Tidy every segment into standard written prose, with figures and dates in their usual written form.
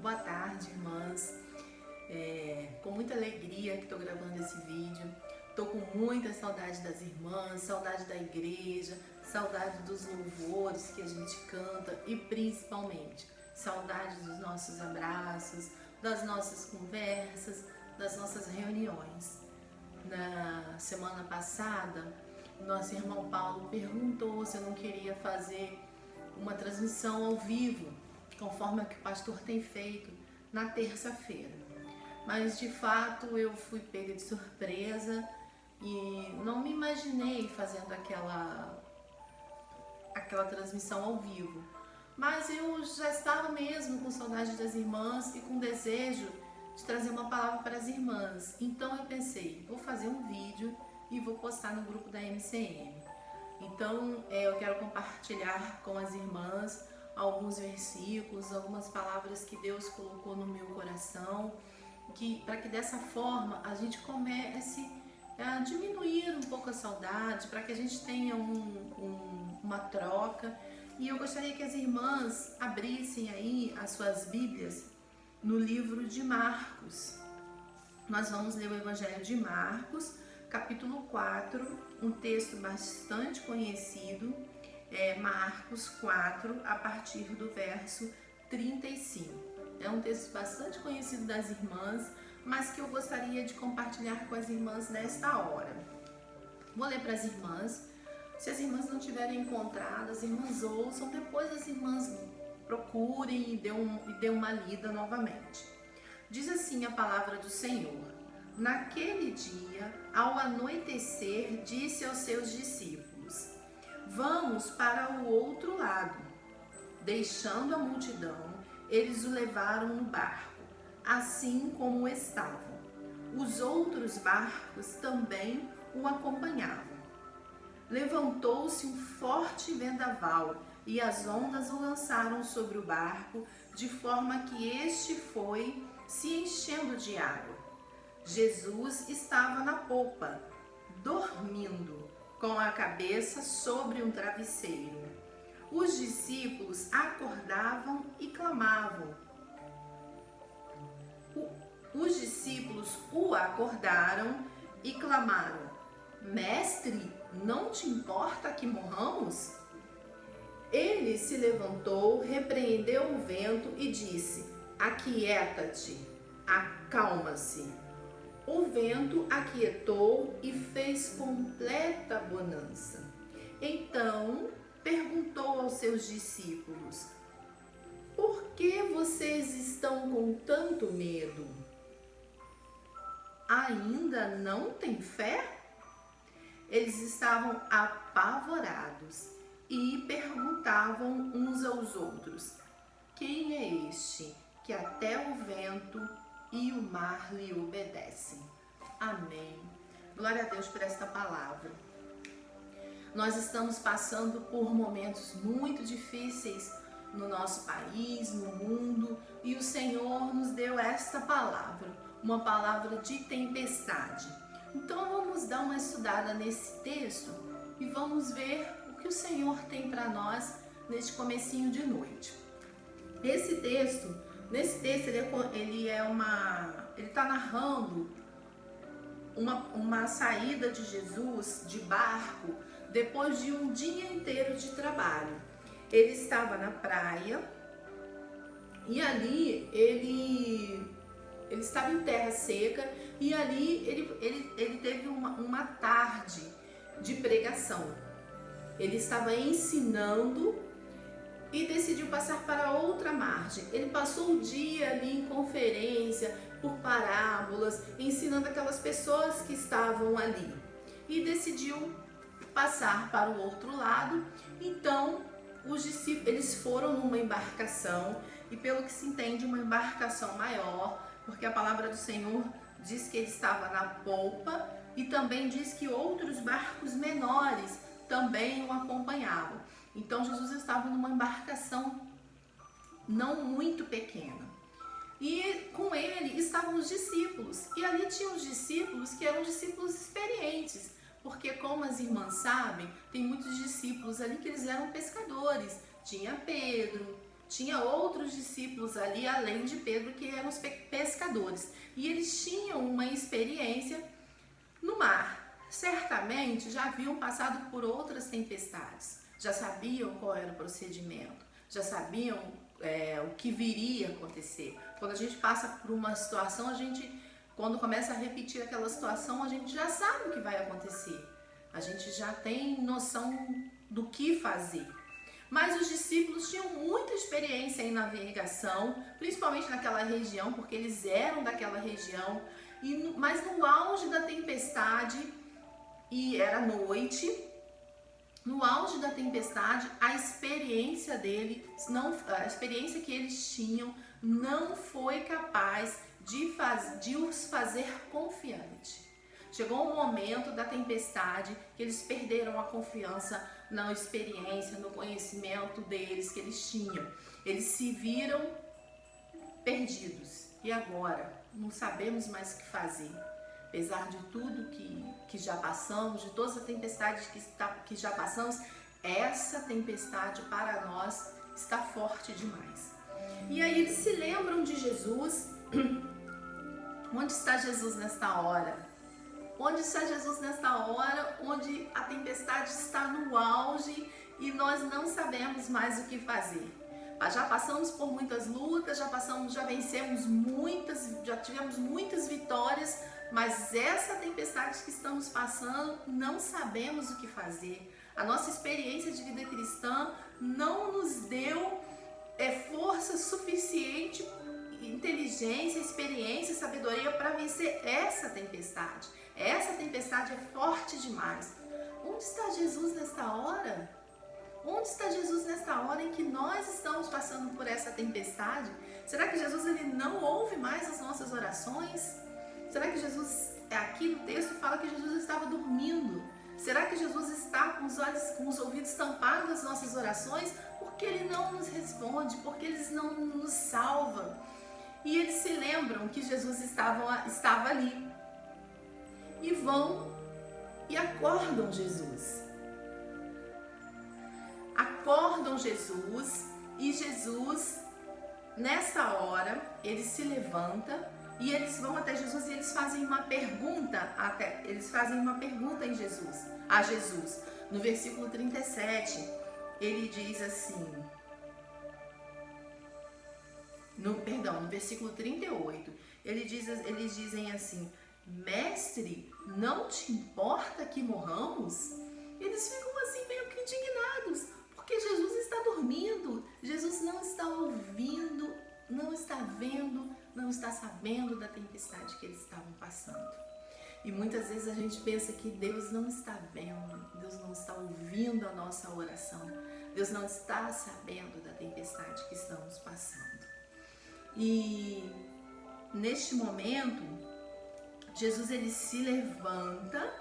Boa tarde, irmãs. Com muita alegria que estou gravando esse vídeo. Estou com muita saudade das irmãs, saudade da igreja, saudade dos louvores que a gente canta e principalmente saudade dos nossos abraços, das nossas conversas, das nossas reuniões. Na semana passada, o nosso irmão Paulo perguntou se eu não queria fazer uma transmissão ao vivo, conforme o que o pastor tem feito na terça-feira. Mas de fato eu fui pega de surpresa e não me imaginei fazendo aquela transmissão ao vivo. Mas eu já estava mesmo com saudade das irmãs e com desejo de trazer uma palavra para as irmãs. Então eu pensei, vou fazer um vídeo e vou postar no grupo da MCM. Então eu quero compartilhar com as irmãs alguns versículos, algumas palavras que Deus colocou no meu coração, para que dessa forma a gente comece a diminuir um pouco a saudade, para que a gente tenha uma troca. E eu gostaria que as irmãs abrissem aí as suas Bíblias no livro de Marcos. Nós vamos ler o Evangelho de Marcos, capítulo 4, um texto bastante conhecido, Marcos 4, a partir do verso 35. É um texto bastante conhecido das irmãs, mas que eu gostaria de compartilhar com as irmãs nesta hora. Vou ler para as irmãs. Se as irmãs não tiverem encontrado, as irmãs ouçam, depois as irmãs procurem e dê uma lida novamente. Diz assim a palavra do Senhor: Naquele dia, ao anoitecer, disse aos seus discípulos: Vamos para o outro lado. Deixando a multidão, eles o levaram no barco, assim como estavam. Os outros barcos também o acompanhavam. Levantou-se um forte vendaval e as ondas o lançaram sobre o barco, de forma que este foi se enchendo de água. Jesus estava na popa, dormindo, com a cabeça sobre um travesseiro. Os discípulos acordavam e clamavam. Os discípulos o acordaram e clamaram: Mestre, não te importa que morramos? Ele se levantou, repreendeu o vento e disse: Aquieta-te, acalma-se. O vento aquietou e fez completa bonança. Então perguntou aos seus discípulos: Por que vocês estão com tanto medo? Ainda não têm fé? Eles estavam apavorados e perguntavam uns aos outros: Quem é este que até o vento e o mar lhe obedecem? Amém. Glória a Deus por esta palavra. Nós estamos passando por momentos muito difíceis no nosso país, no mundo, e o Senhor nos deu esta palavra, uma palavra de tempestade. Então vamos dar uma estudada nesse texto e vamos ver o que o Senhor tem para nós neste comecinho de noite. Nesse texto ele está narrando uma saída de Jesus de barco depois de um dia inteiro de trabalho. Ele estava na praia e ali ele estava em terra seca e ali ele teve uma tarde de pregação. Ele estava ensinando e decidiu passar para outra margem. Ele passou o dia ali em conferência, por parábolas, ensinando aquelas pessoas que estavam ali. E decidiu passar para o outro lado. Então, os discípulos, eles foram numa embarcação, e pelo que se entende, uma embarcação maior, porque a palavra do Senhor diz que ele estava na polpa e também diz que outros barcos menores também o acompanhavam. Então Jesus estava numa embarcação não muito pequena. E com ele estavam os discípulos. E ali tinham os discípulos que eram discípulos experientes. Porque, como as irmãs sabem, tem muitos discípulos ali que eles eram pescadores. Tinha Pedro, Tinha outros discípulos ali, além de Pedro, que eram os pescadores. E eles tinham uma experiência no mar. Certamente já haviam passado por outras tempestades. Já sabiam qual era o procedimento. Já sabiam o que viria a acontecer. Quando a gente passa por uma situação, quando começa a repetir aquela situação, a gente já sabe o que vai acontecer. A gente já tem noção do que fazer. Mas os discípulos tinham muita experiência em navegação, principalmente naquela região, porque eles eram daquela região. Mas no auge da tempestade, e era noite, no auge da tempestade, a experiência que eles tinham não foi capaz de os fazer confiante. Chegou um momento da tempestade que eles perderam a confiança na experiência, no conhecimento deles que eles tinham. Eles se viram perdidos. E agora? Não sabemos mais o que fazer. Apesar de tudo que já passamos, de todas as tempestades que já passamos, essa tempestade para nós está forte demais. E aí eles se lembram de Jesus. Onde está Jesus nesta hora? Onde está Jesus nesta hora, onde a tempestade está no auge e nós não sabemos mais o que fazer? Já passamos por muitas lutas, já vencemos já tivemos muitas vitórias, mas essa tempestade que estamos passando, não sabemos o que fazer. A nossa experiência de vida cristã não nos deu força suficiente, inteligência, experiência, sabedoria para vencer essa tempestade. Essa tempestade é forte demais. Onde está Jesus nesta hora? Onde está Jesus nesta hora em que nós estamos passando por essa tempestade? Será que Jesus não ouve mais as nossas orações? Será que Jesus, aqui no texto fala que Jesus estava dormindo? Será que Jesus está com os ouvidos tampados das nossas orações? Porque Ele não nos responde, porque Ele não nos salva. E eles se lembram que Jesus estava ali. E vão e acordam Jesus. Acordam Jesus e Jesus, nessa hora, ele se levanta e eles vão até Jesus e eles fazem uma pergunta a Jesus. No versículo 37, ele diz assim, no versículo 38, eles dizem assim: Mestre, não te importa que morramos? Eles ficam assim meio que indignados, porque Jesus está dormindo, Jesus não está ouvindo, não está vendo, não está sabendo da tempestade que eles estavam passando. E muitas vezes a gente pensa que Deus não está vendo, Deus não está ouvindo a nossa oração, Deus não está sabendo da tempestade que estamos passando. E neste momento, Jesus ele se levanta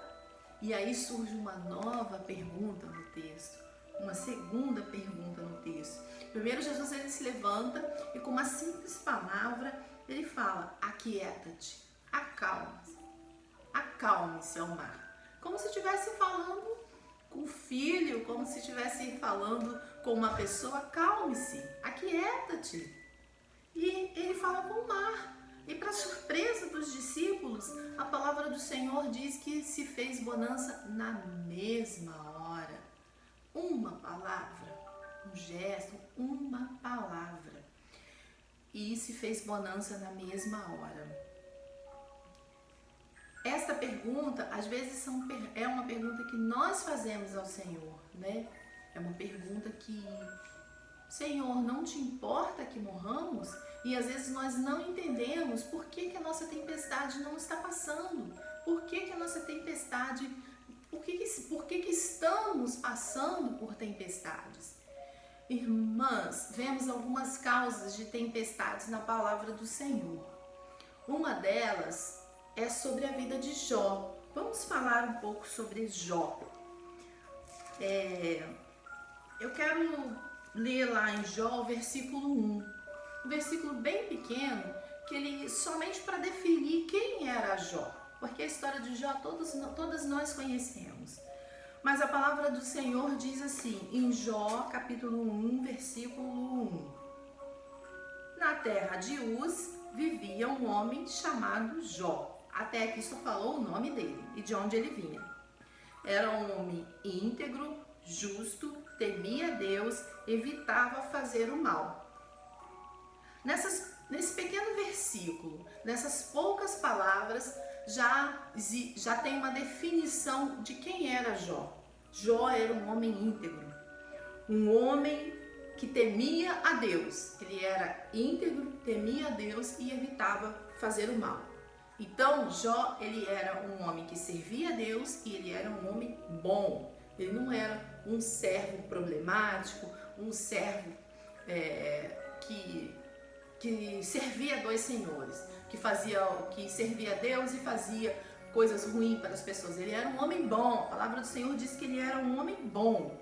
e aí surge uma nova pergunta no texto, uma segunda pergunta no texto. Primeiro Jesus ele se levanta e com uma simples palavra ele fala: aquieta-te, acalma-se, acalme-se ao mar. Como se estivesse falando com o filho, como se estivesse falando com uma pessoa: calme-se, aquieta-te. E ele fala com o mar. E para surpresa dos discípulos, a palavra do Senhor diz que se fez bonança na mesma hora. Uma palavra, um gesto, uma palavra. E se fez bonança na mesma hora. Esta pergunta, às vezes, é uma pergunta que nós fazemos ao Senhor, né? É uma pergunta que: Senhor, não te importa que morramos? E às vezes nós não entendemos por que a nossa tempestade não está passando. Por que a nossa tempestade, por que estamos passando por tempestades? Irmãs, vemos algumas causas de tempestades na palavra do Senhor. Uma delas é sobre a vida de Jó. Vamos falar um pouco sobre Jó. Eu quero ler lá em Jó o versículo 1. Um versículo bem pequeno, que ele somente para definir quem era Jó, porque a história de Jó todas nós conhecemos. Mas a palavra do Senhor diz assim, em Jó capítulo 1, versículo 1: terra de Uz vivia um homem chamado Jó. Até aqui só falou o nome dele e de onde ele vinha. Era um homem íntegro, justo, temia Deus, evitava fazer o mal. Nesse pequeno versículo, nessas poucas palavras, já tem uma definição de quem era Jó. Jó era um homem íntegro, um homem que temia a Deus. Ele era íntegro, temia a Deus e evitava fazer o mal. Então, Jó, ele era um homem que servia a Deus e ele era um homem bom. Ele não era um servo problemático, um servo que servia a dois senhores, que servia a Deus e fazia coisas ruins para as pessoas. Ele era um homem bom. A palavra do Senhor diz que ele era um homem bom,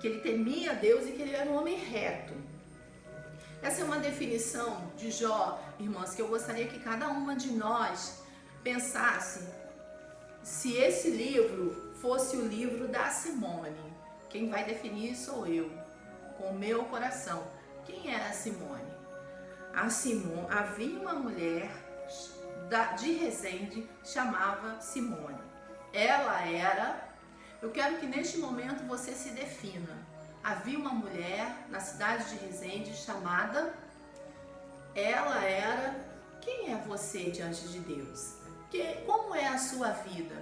que ele temia a Deus e que ele era um homem reto. Essa é uma definição de Jó, irmãs, que eu gostaria que cada uma de nós pensasse se esse livro fosse o livro da Simone. Quem vai definir sou eu, com o meu coração. Quem era a Simone? Havia uma mulher de Resende, chamava Simone. Eu quero que neste momento você se defina. Havia uma mulher na cidade de Resende chamada, quem é você diante de Deus? Como é a sua vida?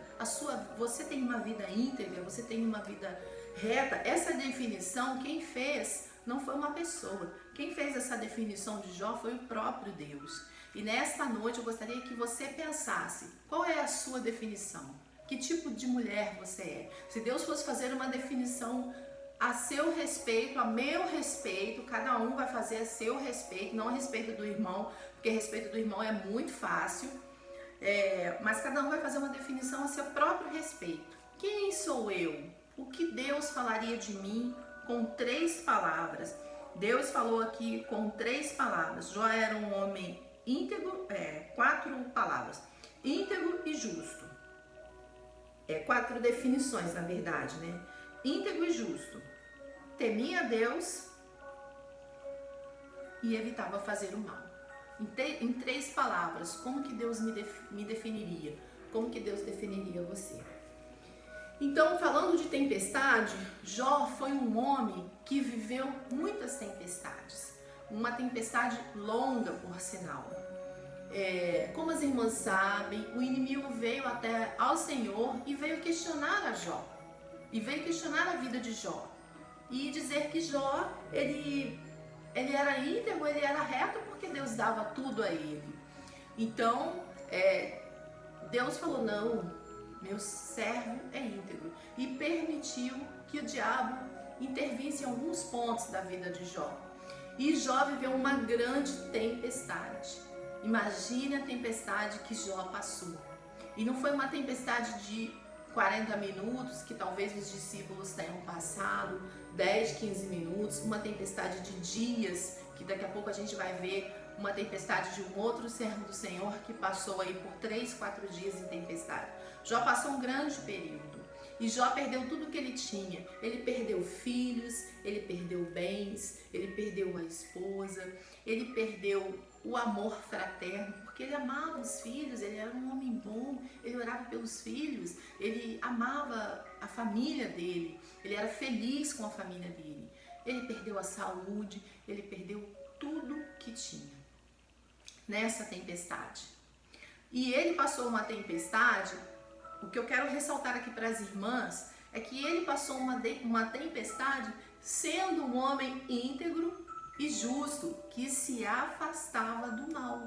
Você tem uma vida íntegra, você tem uma vida reta? Essa definição, quem fez não foi uma pessoa. Quem fez essa definição de Jó foi o próprio Deus. E nesta noite eu gostaria que você pensasse, qual é a sua definição? Que tipo de mulher você é? Se Deus fosse fazer uma definição a seu respeito, a meu respeito, cada um vai fazer a seu respeito, não a respeito do irmão, porque a respeito do irmão é muito fácil, mas cada um vai fazer uma definição a seu próprio respeito. Quem sou eu? O que Deus falaria de mim com 3 palavras? Deus falou aqui com 3 palavras. Jó era um homem íntegro, 4 palavras, íntegro e justo. 4 definições, na verdade, né? Íntegro e justo, temia a Deus e evitava fazer o mal. Em 3 palavras, como que Deus me definiria? Como que Deus definiria você? Então, falando de tempestade, Jó foi um homem que viveu muitas tempestades. Uma tempestade longa, por sinal. Como as irmãs sabem, o inimigo veio até ao Senhor e veio questionar a Jó. E veio questionar a vida de Jó. E dizer que Jó, ele era íntegro, ele era reto porque Deus dava tudo a ele. Então, Deus falou, não, meu servo é íntegro. E permitiu que o diabo intervisse em alguns pontos da vida de Jó. E Jó viveu uma grande tempestade. Imagine a tempestade que Jó passou. E não foi uma tempestade de 40 minutos, que talvez os discípulos tenham passado, 10, 15 minutos, uma tempestade de dias, que daqui a pouco a gente vai ver uma tempestade de um outro servo do Senhor que passou aí por 3, 4 dias em tempestade. Jó passou um grande período e Jó perdeu tudo que ele tinha. Ele perdeu filhos, ele perdeu bens, ele perdeu a esposa, ele perdeu o amor fraterno, porque ele amava os filhos, ele era um homem bom, ele orava pelos filhos, ele amava a família dele, ele era feliz com a família dele. Ele perdeu a saúde, ele perdeu tudo que tinha nessa tempestade. E ele passou uma tempestade, o que eu quero ressaltar aqui para as irmãs, é que ele passou uma tempestade sendo um homem íntegro e justo, que se afastava do mal.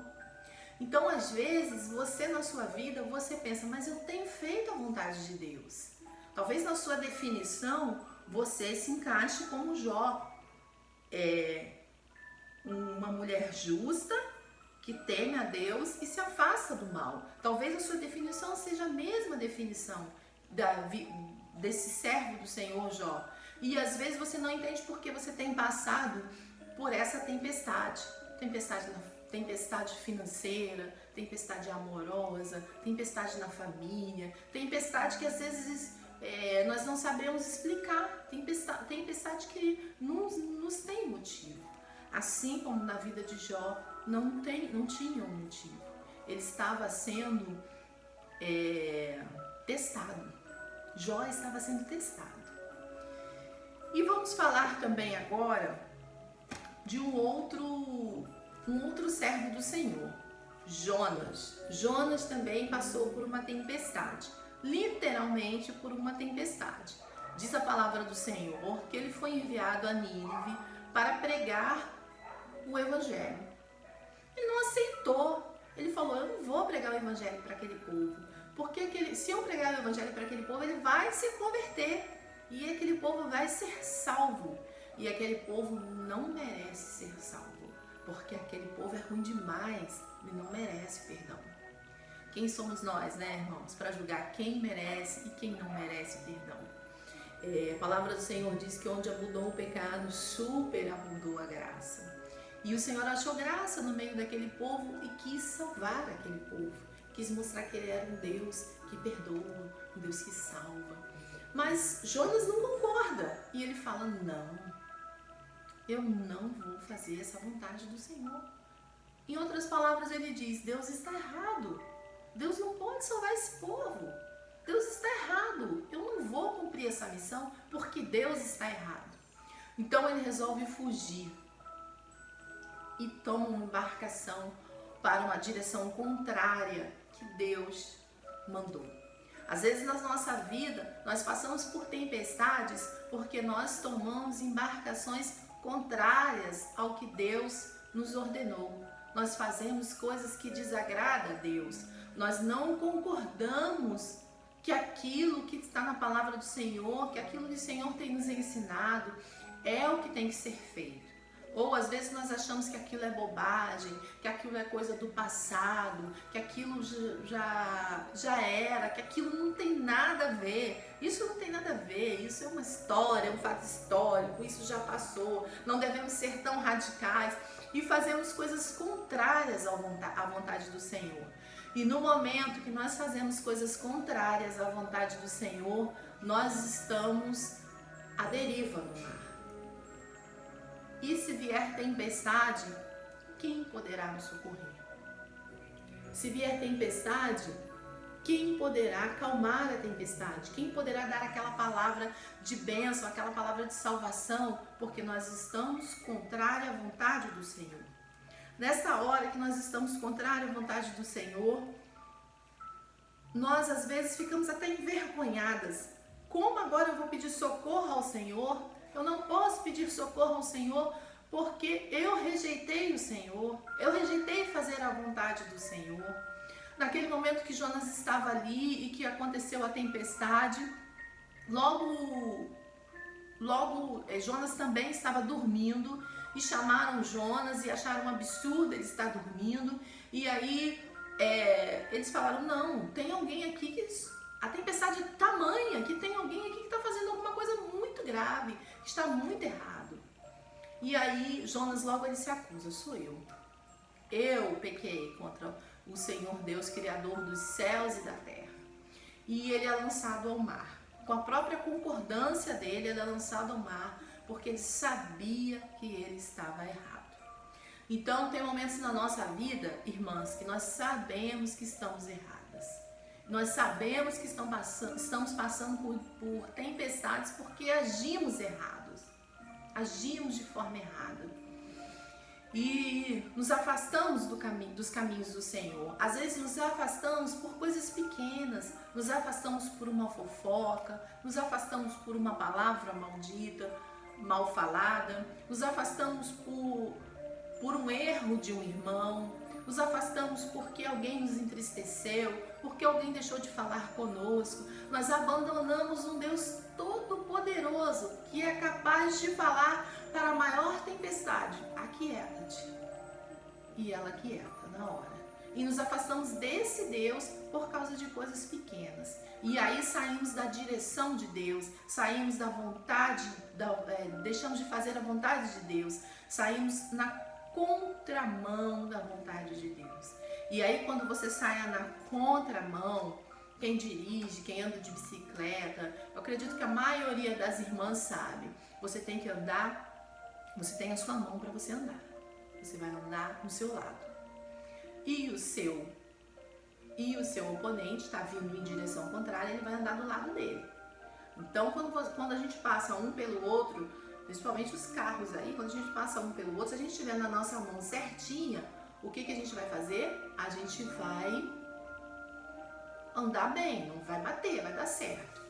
Então, às vezes, você na sua vida, você pensa, mas eu tenho feito a vontade de Deus. Talvez na sua definição, você se encaixe como Jó. Uma mulher justa, que teme a Deus e se afasta do mal. Talvez a sua definição seja a mesma definição desse servo do Senhor Jó. E às vezes você não entende porque você tem passado por essa tempestade. Tempestade financeira, tempestade amorosa, tempestade na família, tempestade que às vezes nós não sabemos explicar, tempestade que não nos tem motivo. assim como na vida de Jó, não tinha um motivo. Ele estava sendo testado. Jó estava sendo testado. E vamos falar também agora de um outro servo do Senhor, Jonas. Jonas também passou por uma tempestade, literalmente por uma tempestade. Diz a palavra do Senhor que ele foi enviado a Nínive para pregar o evangelho. Ele não aceitou. Ele falou: eu não vou pregar o evangelho para aquele povo, porque se eu pregar o evangelho para aquele povo, ele vai se converter e aquele povo vai ser salvo. E aquele povo não merece ser salvo, porque aquele povo é ruim demais e não merece perdão. Quem somos nós, né, irmãos, para julgar quem merece e quem não merece perdão? A palavra do Senhor diz que onde abundou o pecado, superabundou a graça. E o Senhor achou graça no meio daquele povo e quis salvar aquele povo. Quis mostrar que ele era um Deus que perdoa, um Deus que salva. Mas Jonas não concorda. E ele fala: não, eu não vou fazer essa vontade do Senhor. Em outras palavras, ele diz: Deus está errado. Deus não pode salvar esse povo. Deus está errado. Eu não vou cumprir essa missão porque Deus está errado. Então ele resolve fugir e toma uma embarcação para uma direção contrária que Deus mandou. Às vezes na nossa vida nós passamos por tempestades porque nós tomamos embarcações contrárias ao que Deus nos ordenou. Nós fazemos coisas que desagradam a Deus. Nós não concordamos que aquilo que está na palavra do Senhor, que aquilo que o Senhor tem nos ensinado é o que tem que ser feito. Ou às vezes nós achamos que aquilo é bobagem, que aquilo é coisa do passado, que aquilo já era, que aquilo não tem nada a ver. Isso não tem nada a ver, isso é uma história, um fato histórico, isso já passou. Não devemos ser tão radicais e fazemos coisas contrárias à vontade do Senhor. E no momento que nós fazemos coisas contrárias à vontade do Senhor, nós estamos à deriva no mar. E se vier tempestade, quem poderá nos socorrer? Se vier tempestade, quem poderá acalmar a tempestade? Quem poderá dar aquela palavra de bênção, aquela palavra de salvação? Porque nós estamos contrários à vontade do Senhor. Nessa hora que nós estamos contrários à vontade do Senhor, nós às vezes ficamos até envergonhadas. Como agora eu vou pedir socorro ao Senhor? Eu não posso pedir socorro ao Senhor porque eu rejeitei o Senhor, eu rejeitei fazer a vontade do Senhor. Naquele momento que Jonas estava ali e que aconteceu a tempestade, logo Jonas também estava dormindo e chamaram Jonas e acharam um absurdo ele estar dormindo. E aí eles falaram: não, tem alguém aqui que a tempestade é tamanha, que tem alguém aqui que está fazendo alguma coisa muito grave, que está muito errado. E aí Jonas logo ele se acusa: sou eu. Eu pequei contra o Senhor Deus, Criador dos céus e da terra. E ele é lançado ao mar. Com a própria concordância dele, ele é lançado ao mar, porque ele sabia que ele estava errado. Então tem momentos na nossa vida, irmãs, que nós sabemos que estamos erradas. Nós sabemos que estamos passando por tempestades porque agimos errados. Agimos de forma errada. E nos afastamos dos caminhos do Senhor. Às vezes nos afastamos por coisas pequenas. Nos afastamos por uma fofoca. Nos afastamos por uma palavra maldita, mal falada. Nos afastamos por um erro de um irmão. Nos afastamos porque alguém nos entristeceu, porque alguém deixou de falar conosco. Nós abandonamos um Deus todo-poderoso que é capaz de falar para a maior tempestade: aquieta-te. E ela aquieta na hora. E nos afastamos desse Deus por causa de coisas pequenas. E aí saímos da direção de Deus, saímos da vontade, deixamos de fazer a vontade de Deus, saímos na contramão da vontade de Deus. E aí quando você saia na contramão, quem dirige, quem anda de bicicleta, eu acredito que a maioria das irmãs sabe, você tem que andar, você tem a sua mão para você andar. você vai andar no seu lado. E o seu oponente está vindo em direção contrária, ele vai andar do lado dele. Então, quando a gente passa um pelo outro, principalmente os carros aí, quando a gente passa um pelo outro, se a gente estiver na nossa mão certinha, o que a gente vai fazer? A gente vai andar bem, não vai bater, vai dar certo.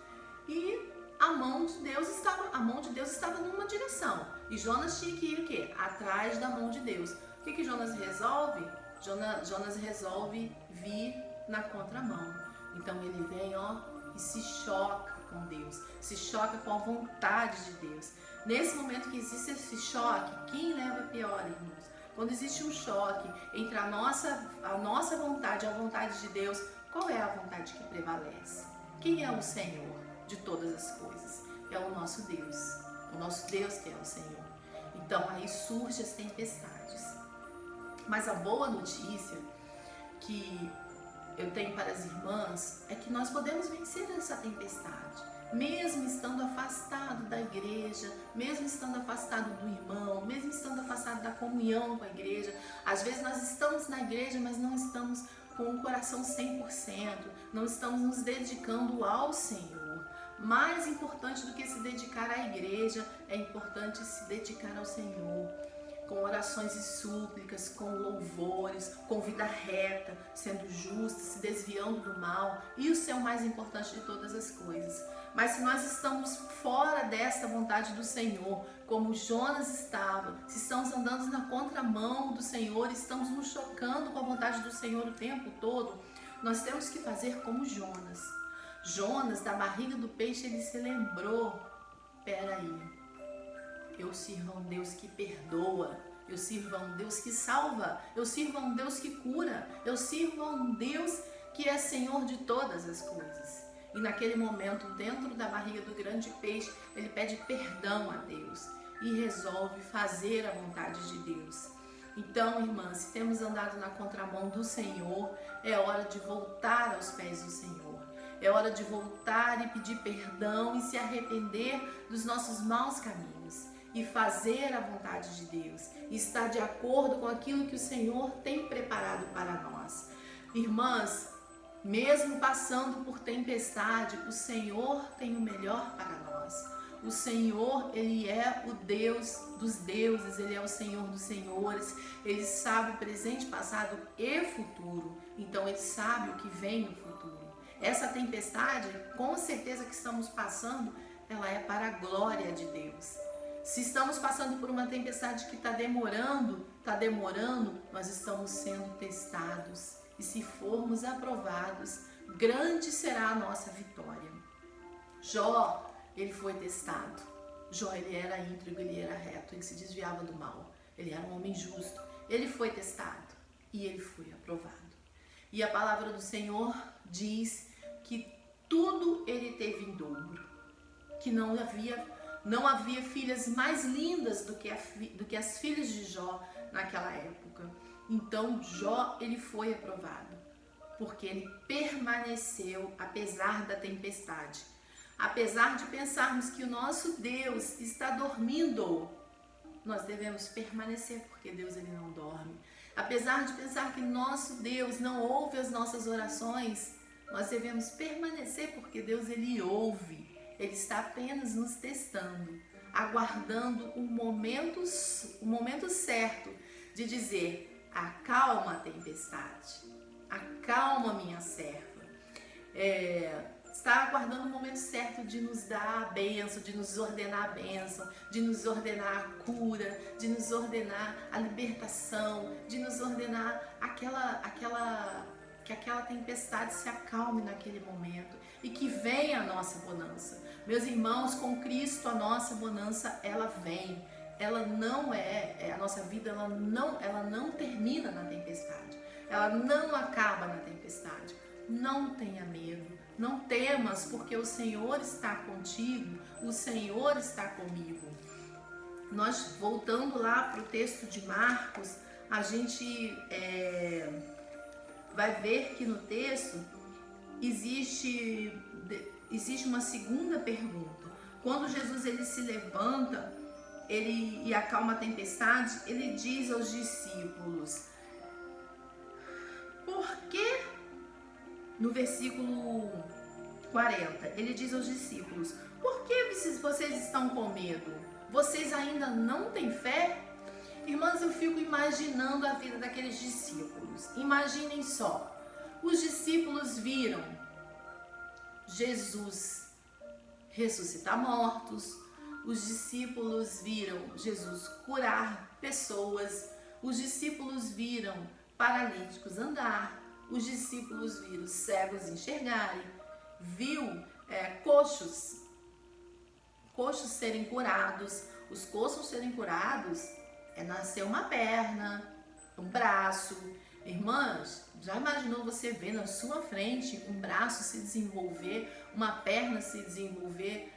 E a mão de Deus estava numa direção. E Jonas tinha que ir o quê? Atrás da mão de Deus. O que Jonas resolve? Jonas resolve vir na contramão. Então ele vem, e se choca com Deus, se choca com a vontade de Deus. Nesse momento que existe esse choque, quem leva pior, irmãos? Quando existe um choque entre a nossa vontade e a vontade de Deus, qual é a vontade que prevalece? Quem é o Senhor de todas as coisas? É o nosso Deus que é o Senhor. Então aí surgem as tempestades. Mas a boa notícia que eu tenho para as irmãs é que nós podemos vencer essa tempestade, mesmo estando afastado da igreja, mesmo estando afastado do irmão, mesmo estando afastado da comunhão com a igreja. Às vezes nós estamos na igreja, mas não estamos com o coração 100%, não estamos nos dedicando ao Senhor. Mais importante do que se dedicar à igreja, é importante se dedicar ao Senhor, com orações e súplicas, com louvores, com vida reta, sendo justa, se desviando do mal. Isso é o mais importante de todas as coisas. Mas se nós estamos fora desta vontade do Senhor, como Jonas estava, se estamos andando na contramão do Senhor, estamos nos chocando com a vontade do Senhor o tempo todo, nós temos que fazer como Jonas. Jonas, da barriga do peixe, ele se lembrou: peraí, eu sirvo a um Deus que perdoa, eu sirvo a um Deus que salva, eu sirvo a um Deus que cura, eu sirvo a um Deus que é Senhor de todas as coisas. E naquele momento, dentro da barriga do grande peixe, ele pede perdão a Deus e resolve fazer a vontade de Deus. Então, irmãs, se temos andado na contramão do Senhor, é hora de voltar aos pés do Senhor. É hora de voltar e pedir perdão e se arrepender dos nossos maus caminhos e fazer a vontade de Deus, e estar de acordo com aquilo que o Senhor tem preparado para nós. Irmãs, mesmo passando por tempestade, o Senhor tem o melhor para nós. O Senhor, Ele é o Deus dos deuses, Ele é o Senhor dos senhores, Ele sabe o presente, passado e futuro, então Ele sabe o que vem no futuro. Essa tempestade, com certeza que estamos passando, ela é para a glória de Deus. Se estamos passando por uma tempestade que está demorando, nós estamos sendo testados. E se formos aprovados, grande será a nossa vitória. Jó, ele foi testado. Jó, ele era íntegro, ele era reto, ele se desviava do mal. Ele era um homem justo. Ele foi testado e ele foi aprovado. E a palavra do Senhor diz que tudo ele teve em dobro. Que não havia filhas mais lindas do que as filhas de Jó naquela época. Então Jó, ele foi aprovado, porque ele permaneceu apesar da tempestade. Apesar de pensarmos que o nosso Deus está dormindo, nós devemos permanecer, porque Deus, ele não dorme. Apesar de pensar que nosso Deus não ouve as nossas orações, nós devemos permanecer, porque Deus, ele ouve. Ele está apenas nos testando, aguardando o momento certo de dizer: acalma a tempestade, acalma minha serva. Está aguardando o momento certo de nos dar a bênção, de nos ordenar a bênção, de nos ordenar a cura, de nos ordenar a libertação, de nos ordenar que aquela tempestade se acalme naquele momento e que venha a nossa bonança. Meus irmãos, com Cristo a nossa bonança, ela vem. Ela não a nossa vida, ela não termina na tempestade. Ela não acaba na tempestade. Não tenha medo, não temas, porque o Senhor está contigo, o Senhor está comigo. Nós, voltando lá para o texto de Marcos, a gente vai ver que no texto existe uma segunda pergunta. Quando Jesus, ele se levanta, e acalma a tempestade, ele diz aos discípulos, por que, no versículo 40, ele diz aos discípulos, por que vocês estão com medo? Vocês ainda não têm fé? Irmãs, eu fico imaginando a vida daqueles discípulos. Imaginem só, os discípulos viram Jesus ressuscitar mortos, os discípulos viram Jesus curar pessoas, os discípulos viram paralíticos andar, os discípulos viram cegos enxergarem, viu coxos serem curados. Os coxos serem curados é nascer uma perna, um braço. Irmãs, já imaginou você ver na sua frente um braço se desenvolver, uma perna se desenvolver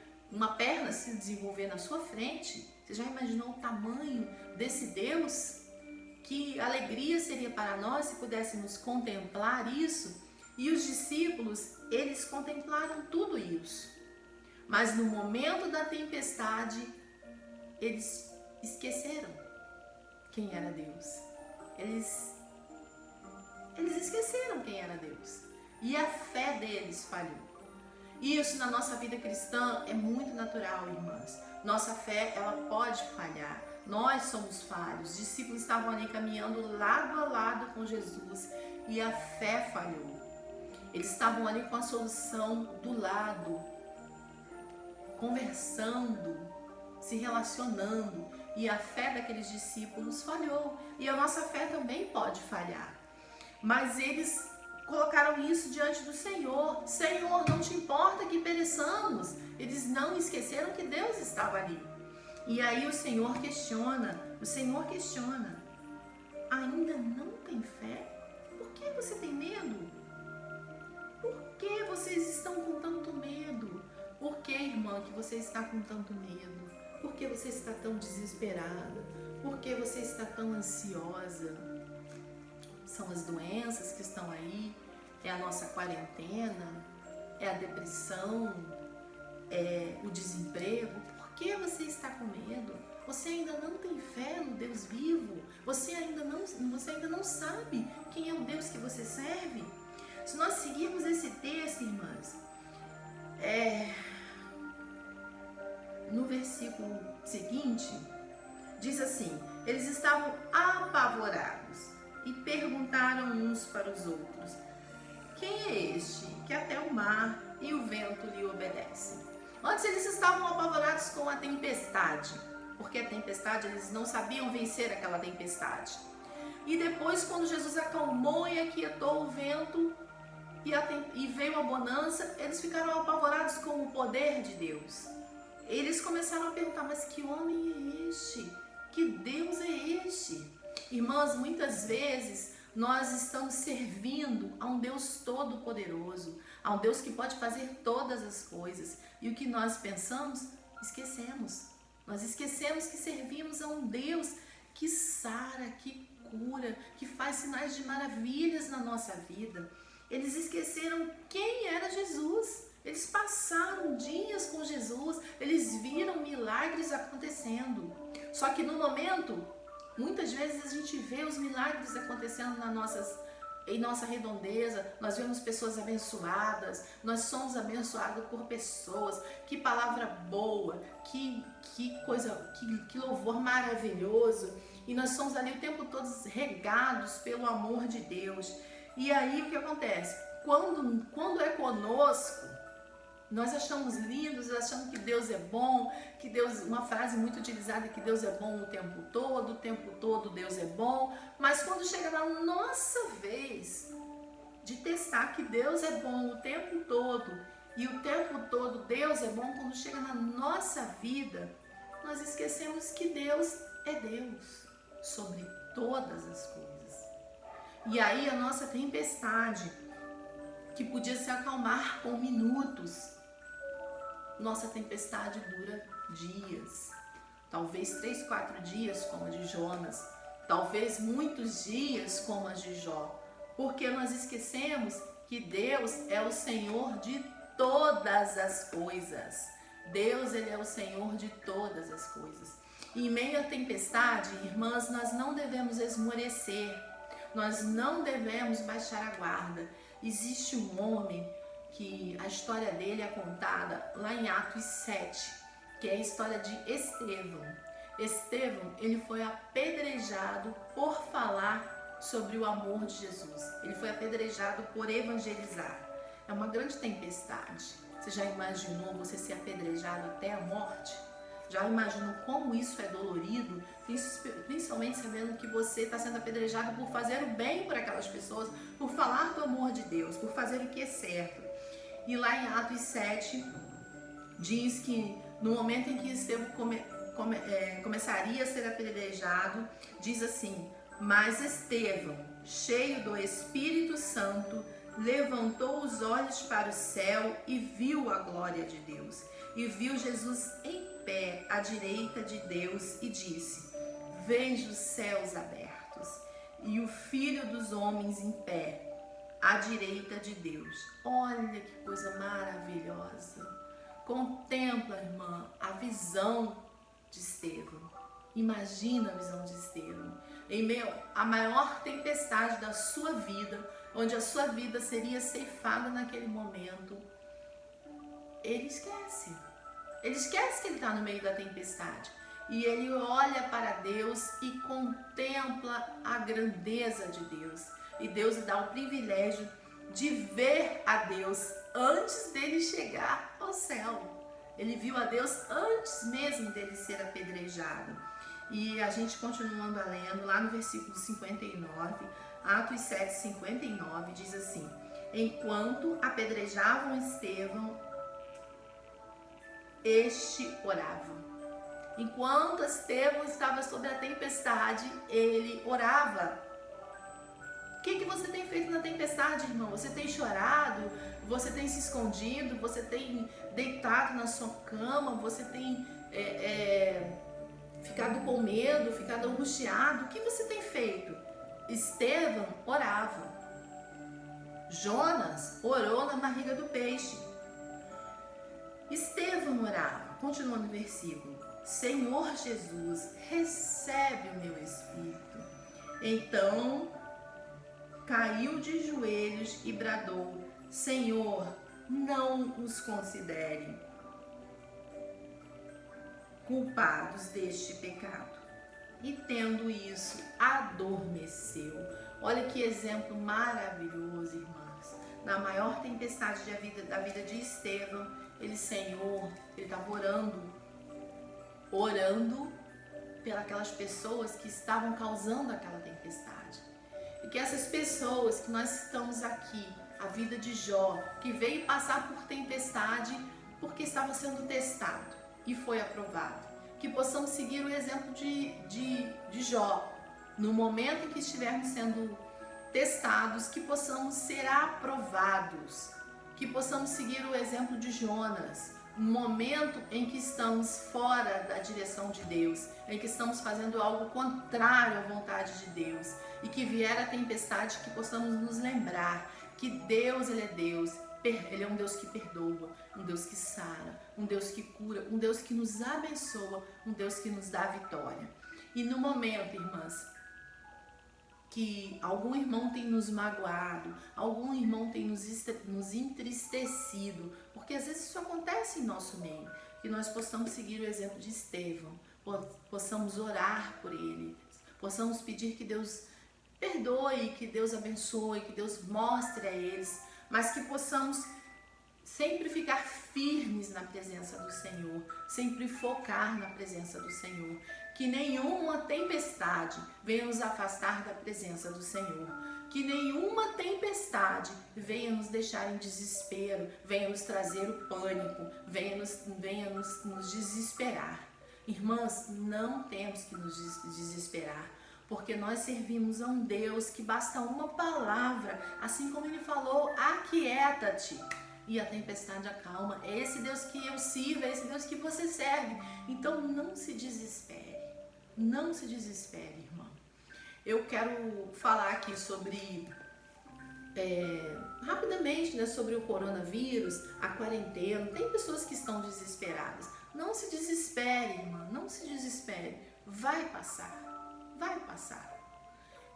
na sua frente? Você já imaginou o tamanho desse Deus? Que alegria seria para nós se pudéssemos contemplar isso. E os discípulos, eles contemplaram tudo isso. Mas no momento da tempestade, eles esqueceram quem era Deus. Eles esqueceram quem era Deus. E a fé deles falhou. Isso na nossa vida cristã é muito natural, irmãs. Nossa fé, ela pode falhar. Nós somos falhos. Os discípulos estavam ali caminhando lado a lado com Jesus e a fé falhou. Eles estavam ali com a solução do lado, conversando, se relacionando, e a fé daqueles discípulos falhou. E a nossa fé também pode falhar. Mas eles colocaram isso diante do Senhor. Senhor, não te importa que pereçamos. Eles não esqueceram que Deus estava ali. E aí o Senhor questiona, ainda não tem fé? Por que você tem medo? Por que vocês estão com tanto medo? Por que, irmã, que você está com tanto medo? Por que você está tão desesperada? Por que você está tão ansiosa? São as doenças que estão aí, é a nossa quarentena, é a depressão, é o desemprego. Por que você está com medo? Você ainda não tem fé no Deus vivo? Você ainda não sabe quem é o Deus que você serve? Se nós seguirmos esse texto, irmãs, no versículo seguinte, diz assim, eles estavam apavorados e perguntaram uns para os outros, quem é este que até o mar e o vento lhe obedecem? Antes eles estavam apavorados com a tempestade, porque a tempestade, eles não sabiam vencer aquela tempestade. E depois, quando Jesus acalmou e aquietou o vento e veio a bonança, eles ficaram apavorados com o poder de Deus. Eles começaram a perguntar, mas que homem é este? Que Deus é este? Irmãs, muitas vezes nós estamos servindo a um Deus todo-poderoso, a um Deus que pode fazer todas as coisas. E o que nós pensamos, esquecemos. Nós esquecemos que servimos a um Deus que sara, que cura, que faz sinais de maravilhas na nossa vida. Eles esqueceram quem era Jesus. Eles passaram dias com Jesus, eles viram milagres acontecendo. Só que no momento, muitas vezes a gente vê os milagres acontecendo em nossa redondeza, nós vemos pessoas abençoadas, nós somos abençoados por pessoas, que palavra boa, que louvor maravilhoso, e nós somos ali o tempo todo regados pelo amor de Deus. E aí o que acontece? Quando é conosco, nós achamos lindos, achamos que Deus é bom, que Deus, uma frase muito utilizada, que Deus é bom o tempo todo Deus é bom, mas quando chega na nossa vez de testar que Deus é bom o tempo todo, e o tempo todo Deus é bom, quando chega na nossa vida, nós esquecemos que Deus é Deus sobre todas as coisas. E aí a nossa tempestade, que podia se acalmar com minutos, nossa tempestade dura dias, talvez 3, 4 dias como a de Jonas, talvez muitos dias como a de Jó, porque nós esquecemos que Deus é o Senhor de todas as coisas. Deus, Ele é o Senhor de todas as coisas. E em meio à tempestade, irmãs, nós não devemos esmorecer, nós não devemos baixar a guarda. Existe um homem que a história dele é contada lá em Atos 7, que é a história de Estevão. Estevão, ele foi apedrejado por falar sobre o amor de Jesus. Ele foi apedrejado por evangelizar. É uma grande tempestade. Você já imaginou você ser apedrejado até a morte? Já imaginou como isso é dolorido? Principalmente sabendo que você está sendo apedrejado por fazer o bem por aquelas pessoas, por falar do amor de Deus, por fazer o que é certo. E lá em Atos 7, diz que no momento em que Estevão começaria a ser apedrejado, diz assim: mas Estevão, cheio do Espírito Santo, levantou os olhos para o céu e viu a glória de Deus. E viu Jesus em pé à direita de Deus e disse: vejo os céus abertos e o Filho dos homens em pé à direita de Deus. Olha que coisa maravilhosa. Contempla, irmã, a visão de Estevão. Imagina a visão de Estevão. Em meio à maior tempestade da sua vida, onde a sua vida seria ceifada naquele momento, ele esquece. Ele esquece que ele está no meio da tempestade. E ele olha para Deus e contempla a grandeza de Deus. E Deus lhe dá o privilégio de ver a Deus antes dele chegar ao céu. Ele viu a Deus antes mesmo dele ser apedrejado. E a gente continuando a lendo, lá no versículo 59, Atos 7, 59, diz assim: enquanto apedrejavam Estevão, este orava. Enquanto Estevão estava sob a tempestade, ele orava. O que você tem feito na tempestade, irmão? Você tem chorado? Você tem se escondido? Você tem deitado na sua cama? Você tem ficado com medo? Ficado angustiado? O que você tem feito? Estevão orava. Jonas orou na barriga do peixe. Estevão orava. Continuando o versículo: Senhor Jesus, recebe o meu espírito. Então caiu de joelhos e bradou: Senhor, não os considere culpados deste pecado. E tendo isso, adormeceu. Olha que exemplo maravilhoso, irmãs. Na maior tempestade da vida de Estevão, ele estava orando pelas pessoas que estavam causando aquela tempestade. E que essas pessoas que nós estamos aqui, a vida de Jó, que veio passar por tempestade porque estava sendo testado e foi aprovado. Que possamos seguir o exemplo de Jó. No momento em que estivermos sendo testados, que possamos ser aprovados. Que possamos seguir o exemplo de Jonas. No momento em que estamos fora da direção de Deus, em que estamos fazendo algo contrário à vontade de Deus, e que vier a tempestade, que possamos nos lembrar que Deus, Ele é Deus, Ele é um Deus que perdoa, um Deus que sara, um Deus que cura, um Deus que nos abençoa, um Deus que nos dá vitória. E no momento, irmãs, que algum irmão tem nos magoado, algum irmão tem nos entristecido, porque às vezes isso acontece em nosso meio, que nós possamos seguir o exemplo de Estevão, possamos orar por ele, possamos pedir que Deus perdoe, que Deus abençoe, que Deus mostre a eles, mas que possamos sempre ficar firmes na presença do Senhor, sempre focar na presença do Senhor. Que nenhuma tempestade venha nos afastar da presença do Senhor. Que nenhuma tempestade venha nos deixar em desespero, venha nos trazer o pânico, venha nos desesperar. Irmãs, não temos que nos desesperar, porque nós servimos a um Deus que basta uma palavra, assim como Ele falou: aquieta-te, e a tempestade acalma. É esse Deus que eu sirvo, é esse Deus que você serve. Então não se desespere. Não se desespere, irmão. Eu quero falar aqui sobre, rapidamente, sobre o coronavírus, a quarentena. Tem pessoas que estão desesperadas. Não se desespere, irmã, não se desespere. vai passar, vai passar.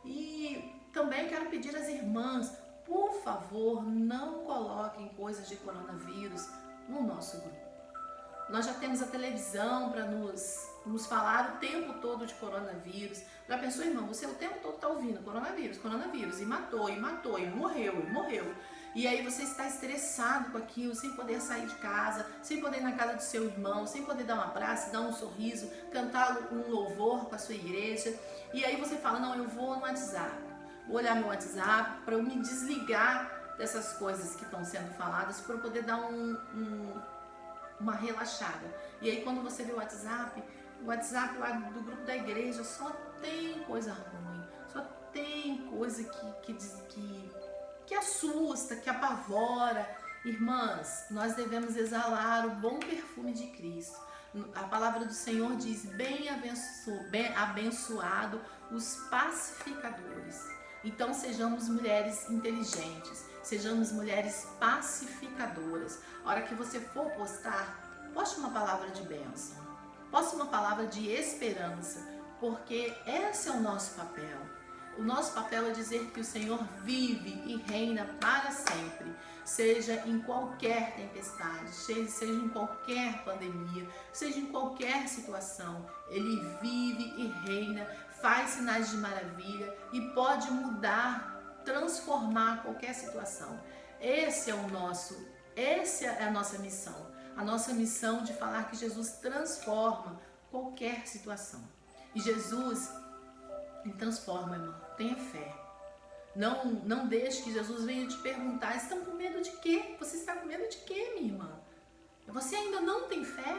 E também quero pedir às irmãs, por favor, não coloquem coisas de coronavírus no nosso grupo. Nós já temos a televisão para nos falar o tempo todo de coronavírus. Já pensou, irmão, você o tempo todo está ouvindo coronavírus, coronavírus, e matou, e morreu, e morreu. E aí você está estressado com aquilo, sem poder sair de casa, sem poder ir na casa do seu irmão, sem poder dar um abraço, dar um sorriso, cantar um louvor com a sua igreja. E aí você fala, não, eu vou no WhatsApp, vou olhar meu WhatsApp para eu me desligar dessas coisas que estão sendo faladas, para eu poder dar uma relaxada. E aí quando você vê o WhatsApp lá do grupo da igreja só tem coisa ruim, só tem coisa que assusta, que apavora. Irmãs, nós devemos exalar o bom perfume de Cristo. A palavra do Senhor diz, bem abençoado os pacificadores. Então sejamos mulheres inteligentes, sejamos mulheres pacificadoras. A hora que você for postar, poste uma palavra de bênção, poste uma palavra de esperança, porque esse é o nosso papel. O nosso papel é dizer que o Senhor vive e reina para sempre, seja em qualquer tempestade, seja em qualquer pandemia, seja em qualquer situação. Ele vive e reina, faz sinais de maravilha e pode mudar, transformar qualquer situação. Essa é a nossa missão. A nossa missão de falar que Jesus transforma qualquer situação. E Jesus, ele transforma, irmão. Tenha fé. Não deixe que Jesus venha te perguntar, estão com medo de quê? Você está com medo de quê, minha irmã? Você ainda não tem fé?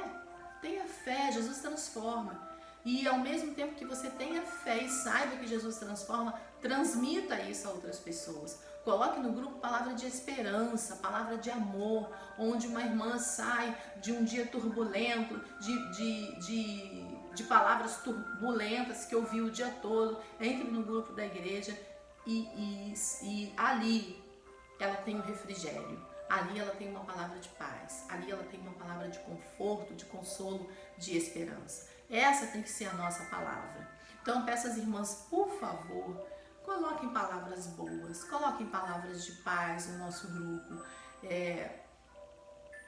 Tenha fé, Jesus transforma. E ao mesmo tempo que você tenha fé e saiba que Jesus transforma, transmita isso a outras pessoas. Coloque no grupo palavra de esperança, palavra de amor, onde uma irmã sai de um dia turbulento, de palavras turbulentas que ouviu o dia todo. Entre no grupo da igreja e ali ela tem o refrigério. Ali ela tem uma palavra de paz, ali ela tem uma palavra de conforto, de consolo, de esperança. Essa tem que ser a nossa palavra. Então peço às irmãs, por favor, coloquem palavras boas, coloquem palavras de paz no nosso grupo.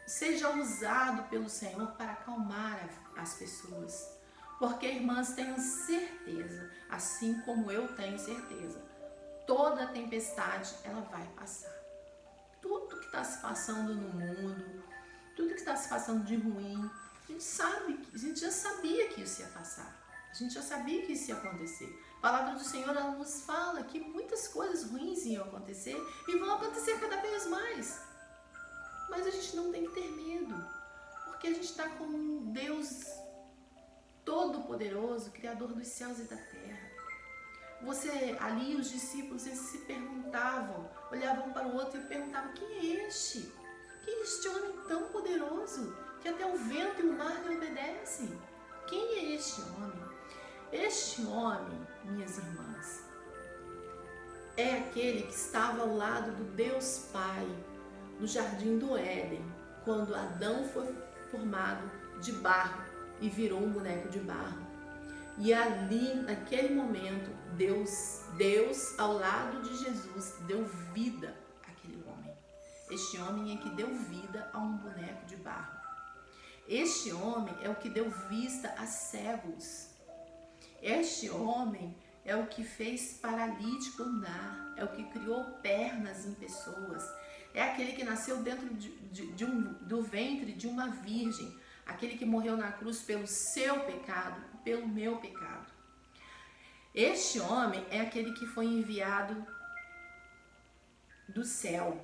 Seja usado pelo Senhor para acalmar as pessoas. Porque, irmãs, tenham certeza, assim como eu tenho certeza, toda tempestade ela vai passar. Tudo que está se passando no mundo, tudo que está se passando de ruim, a gente já sabia que isso ia passar. A gente já sabia que isso ia acontecer. A palavra do Senhor, ela nos fala que muitas coisas ruins iam acontecer e vão acontecer cada vez mais. Mas a gente não tem que ter medo, porque a gente está com um Deus Todo-Poderoso, Criador dos céus e da terra. Ali os discípulos, eles se perguntavam, olhavam para o outro e perguntavam, quem é este? Quem é este homem tão poderoso, que até o vento e o mar lhe obedecem? Quem é este homem? Este homem, minhas irmãs, é aquele que estava ao lado do Deus Pai, no jardim do Éden, quando Adão foi formado de barro e virou um boneco de barro. E ali, naquele momento, Deus, ao lado de Jesus, deu vida àquele homem. Este homem é que deu vida a um boneco de barro. Este homem é o que deu vista a cegos. Este homem é o que fez paralítico andar, é o que criou pernas em pessoas. É aquele que nasceu dentro do ventre de uma virgem, aquele que morreu na cruz pelo seu pecado, pelo meu pecado. Este homem é aquele que foi enviado do céu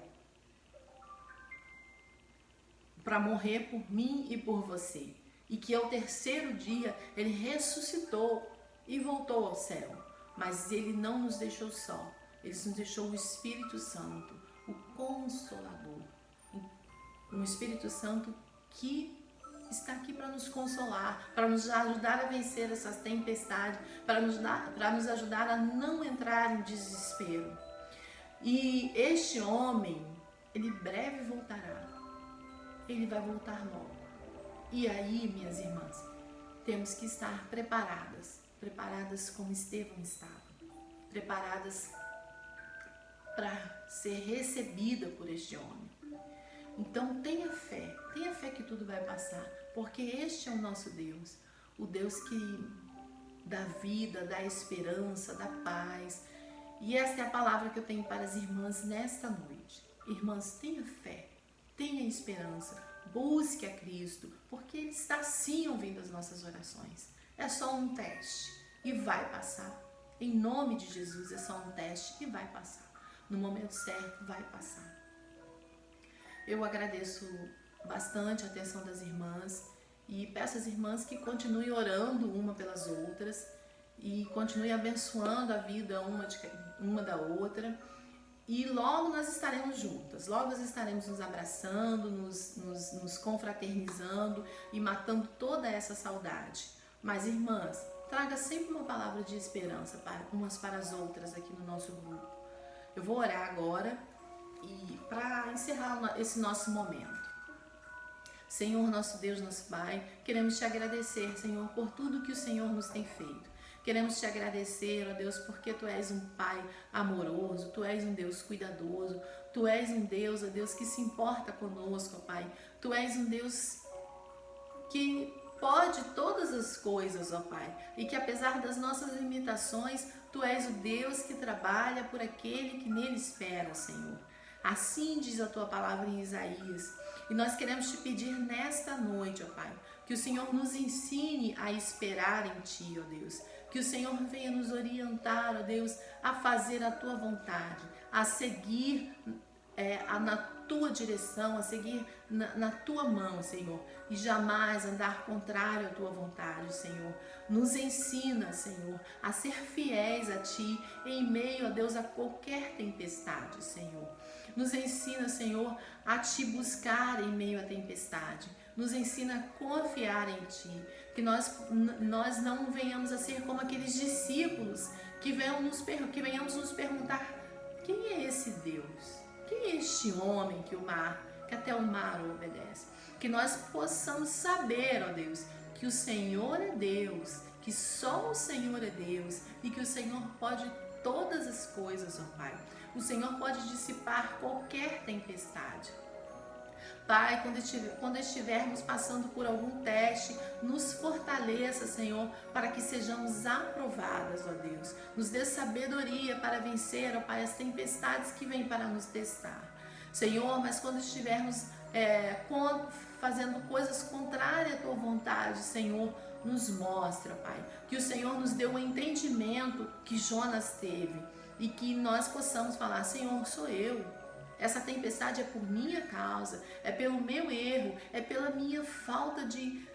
para morrer por mim e por você. E que ao terceiro dia ele ressuscitou e voltou ao céu. Mas ele não nos deixou só, ele nos deixou o Espírito Santo, o Consolador. Um Espírito Santo que está aqui para nos consolar, para nos ajudar a vencer essas tempestades, para nos ajudar a não entrar em desespero. E este homem, ele breve voltará. Ele vai voltar logo. E aí, minhas irmãs, temos que estar preparadas como Estevão estava, preparadas para ser recebida por este homem. Então tenha fé que tudo vai passar, porque este é o nosso Deus, o Deus que dá vida, dá esperança, dá paz. E esta é a palavra que eu tenho para as irmãs nesta noite. Irmãs, tenha fé, tenha esperança, busque a Cristo, porque Ele está sim ouvindo as nossas orações. É só um teste e vai passar. Em nome de Jesus, é só um teste e vai passar. No momento certo, vai passar. Eu agradeço bastante a atenção das irmãs e peço às irmãs que continuem orando uma pelas outras e continuem abençoando a vida uma da outra. E logo nós estaremos juntas, logo nós estaremos nos abraçando, nos confraternizando e matando toda essa saudade. Mas, irmãs, traga sempre uma palavra de esperança umas para as outras aqui no nosso grupo. Eu vou orar agora e para encerrar esse nosso momento. Senhor, nosso Deus, nosso Pai, queremos te agradecer, Senhor, por tudo que o Senhor nos tem feito. Queremos te agradecer, ó Deus, porque Tu és um Pai amoroso, Tu és um Deus cuidadoso, Tu és um Deus, ó Deus, que se importa conosco, ó Pai. Tu és um Deus que pode todas as coisas, ó Pai, e que apesar das nossas limitações, Tu és o Deus que trabalha por aquele que nele espera, Senhor. Assim diz a Tua palavra em Isaías. E nós queremos te pedir nesta noite, ó Pai, que o Senhor nos ensine a esperar em Ti, ó Deus. Que o Senhor venha nos orientar, ó Deus, a fazer a Tua vontade, a seguir na Tua direção, a seguir na Tua mão, Senhor. E jamais andar contrário à Tua vontade, Senhor. Nos ensina, Senhor, a ser fiéis a Ti em meio, ó Deus, a qualquer tempestade, Senhor. Nos ensina, Senhor, a Te buscar em meio à tempestade. Nos ensina a confiar em Ti. Que nós não venhamos a ser como aqueles discípulos que venhamos nos perguntar: quem é esse Deus? Quem é este homem que até o mar o obedece? Que nós possamos saber, ó Deus, que o Senhor é Deus, que só o Senhor é Deus e que o Senhor pode todas as coisas, ó Pai. O Senhor pode dissipar qualquer tempestade. Pai, quando estivermos passando por algum teste, nos fortaleça, Senhor, para que sejamos aprovadas, ó Deus. Nos dê sabedoria para vencer, ó Pai, as tempestades que vêm para nos testar. Senhor, mas quando estivermos fazendo coisas contrárias à Tua vontade, Senhor, nos mostra, Pai, que o Senhor nos deu o entendimento que Jonas teve e que nós possamos falar: Senhor, sou eu. Essa tempestade é por minha causa, é pelo meu erro, é pela minha falta de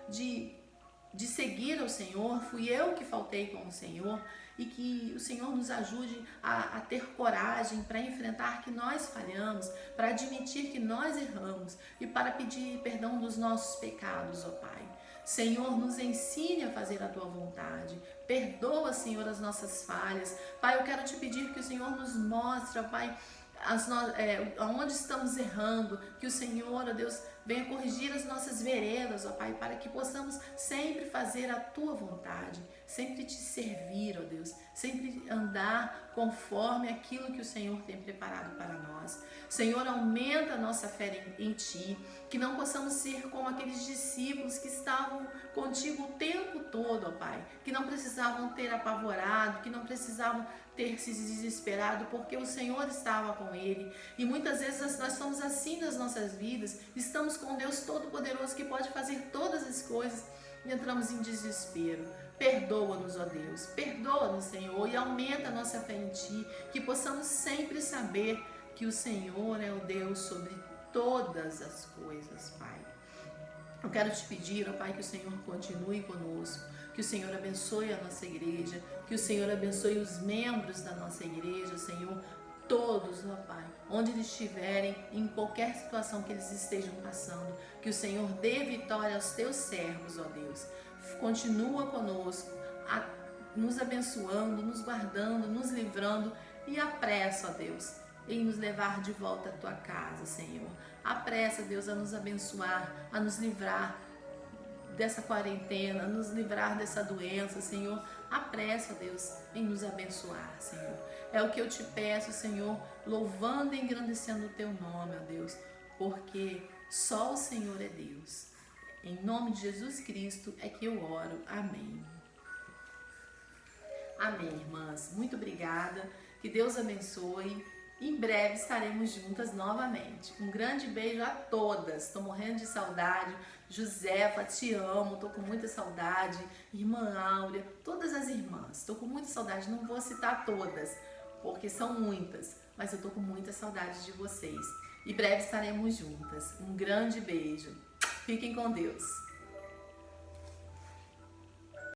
seguir ao Senhor. Fui eu que faltei com o Senhor. E que o Senhor nos ajude a ter coragem para enfrentar que nós falhamos, para admitir que nós erramos e para pedir perdão dos nossos pecados, ó Pai. Senhor, nos ensine a fazer a Tua vontade. Perdoa, Senhor, as nossas falhas. Pai, eu quero te pedir que o Senhor nos mostre, ó Pai, onde estamos errando, que o Senhor, ó Deus, venha corrigir as nossas veredas, ó Pai, para que possamos sempre fazer a Tua vontade, sempre Te servir, ó Deus, sempre andar conforme aquilo que o Senhor tem preparado para nós. Senhor, aumenta a nossa fé em Ti, que não possamos ser como aqueles discípulos que estavam contigo o tempo todo, ó Pai, que não precisavam ter apavorado, que não precisavam ter se desesperado, porque o Senhor estava com ele. E muitas vezes nós somos assim nas nossas vidas, estamos com Deus Todo-Poderoso que pode fazer todas as coisas e entramos em desespero. Perdoa-nos, ó Deus, perdoa-nos, Senhor, e aumenta a nossa fé em Ti, que possamos sempre saber que o Senhor é o Deus sobre todas as coisas, Pai. Eu quero te pedir, ó Pai, que o Senhor continue conosco, que o Senhor abençoe a nossa igreja, que o Senhor abençoe os membros da nossa igreja, Senhor, todos, ó Pai, onde eles estiverem, em qualquer situação que eles estejam passando, que o Senhor dê vitória aos Teus servos, ó Deus. Continua conosco, nos abençoando, nos guardando, nos livrando e apressa, ó Deus, em nos levar de volta à Tua casa, Senhor. Apressa, Deus, a nos abençoar, a nos livrar dessa quarentena, nos livrar dessa doença, Senhor. Apressa, Deus, em nos abençoar, Senhor. É o que eu te peço, Senhor, louvando e engrandecendo o teu nome, ó Deus, porque só o Senhor é Deus. Em nome de Jesus Cristo é que eu oro. Amém. Amém, irmãs. Muito obrigada. Que Deus abençoe. Em breve estaremos juntas novamente. Um grande beijo a todas. Estou morrendo de saudade. Josefa, te amo. Estou com muita saudade. Irmã Áurea, todas as irmãs. Estou com muita saudade. Não vou citar todas, porque são muitas. Mas eu estou com muita saudade de vocês. Em breve estaremos juntas. Um grande beijo. Fiquem com Deus.